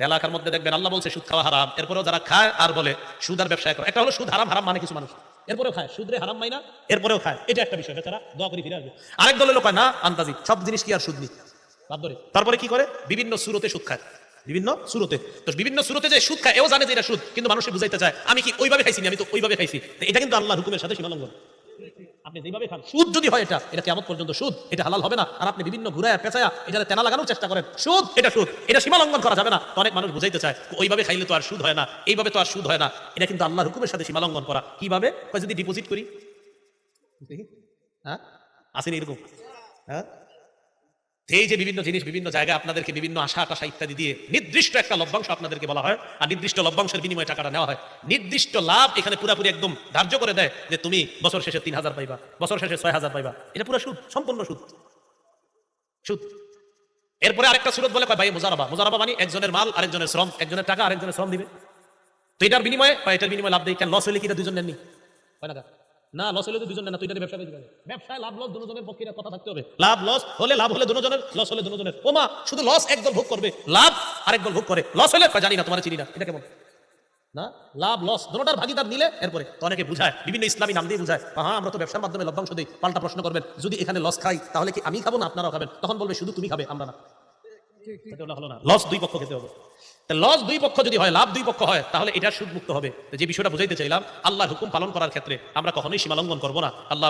এলাকার মধ্যে দেখবেন আল্লাহ বলছে সুদ খাওয়া হারাম, এরপরেও যারা খায় আর বলে সুদ আর ব্যবসা করে। একটা হলো সুদ হারাম, হারাম মানে কিছু মানুষ এরপরেও খায়, সুদরে হারাম মাইনা এরপরেও খায়, এটা একটা বিষয়, বেচারা দোয়া করে ফিরে আসবে। আরেক দলের লোক হয় না আন্দাজি সব জিনিস কি আর সুদ নেই বাদ ধরে, তারপরে কি করে বিভিন্ন সুরতে সুদ খায়, বিভিন্ন সুরতে। তো বিভিন্ন সুরতে যে সুদ খায় এও জানে যে এটা সুদ, কিন্তু মানুষকে বুঝাইতে চায় আমি কি ওইভাবে খাইছি, আমি তো ওইভাবে খাইছি। এটা কিন্তু আল্লাহর হুকুমের সাথে সীমা লঙ্ঘন। আপনি যেভাবে খান সুদ যদি হয় এটা কিয়ামত পর্যন্ত সুদ, এটা হালাল হবে না। আর আপনি বিভিন্ন ঘুরায়া পেঁচায়া এটা তেনা লাগানোর চেষ্টা করেন, সুদ, এটা সীমা লঙ্ঘন করা যাবে না। তো অনেক মানুষ বুঝাইতে চায় ওইভাবে খাইলে তো আর সুদ হয় না, এইভাবে তো আর সুদ হয় না। এটা কিন্তু আল্লাহর হুকুমের সাথে সীমা লঙ্ঘন করা। কিভাবে? যদি ডিপোজিট করি, হ্যাঁ আসেনি এরকম, হ্যাঁ এই যে বিভিন্ন জিনিস বিভিন্ন জায়গায় আপনাদেরকে বিভিন্ন আশা টাশা ইত্যাদি দিয়ে নির্দিষ্ট একটা লভ্যাংশ আপনাদেরকে বলা হয়, আর নির্দিষ্ট লভ্যাংশের বিনিময়ে টাকাটা নেওয়া হয়। নির্দিষ্ট লাভ এখানে পুরাপুরি একদম ধার্য করে দেয় যে তুমি বছর শেষে 3000 পাইবা, বছর শেষে 6000 পাইবা। এটা পুরো সুদ, সম্পূর্ণ সুদ, সুদ। এরপরে আরেকটা সুরত বলে ভাই মুজারাবা, মুজারাবা মানে একজনের মাল আরেকজনের শ্রম, একজনের টাকা আরেকজনের শ্রম দিবে। তো এটার বিনিময়ে লাভ দেয়। কেন লস হলে কি এটা দুজন নেননি হয় না? না, লস হলে তো দুজন নেন না, তো এটা ব্যবসা পেতে পারে। ব্যবসায় লাভ লস দুজনের পক্ষে কথা থাকতে হবে। লাভ হলে দুজনের, লস হলে দুজনের। ওমা শুধু লস একদল ভোগ করবে, লাভ আরেক দল ভোগ করে। লস হলে জানি না, তোমার চিনি না, এটা কেমন না? লাভ লস দুটোটার ভাগিদার নিলে এরপরে তো অনেকে বুঝায়, বিভিন্ন ইসলামী নাম দিয়ে বুঝায়, হ্যাঁ আমরা তো ব্যবসার মাধ্যমে লভ্যাংশ দিই। পাল্টা প্রশ্ন করবেন, যদি এখানে লস খাই তাহলে কি আমি খাবো না আপনারাও খাবেন? তখন বলবে শুধু তুমি খাবে, আমরা না। হলো না, লস দুই পক্ষ খেতে হবে। লস দুই পক্ষ যদি হয়, লাভ দুই পক্ষ হয়, তাহলে এটা সুদ মুক্ত হবে। যে বিষয়টা বুঝাইতে চাইলাম, আল্লাহর হুকুম পালন করার ক্ষেত্রে আমরা কখনোই সীমা লঙ্ঘন করবো না। আল্লাহ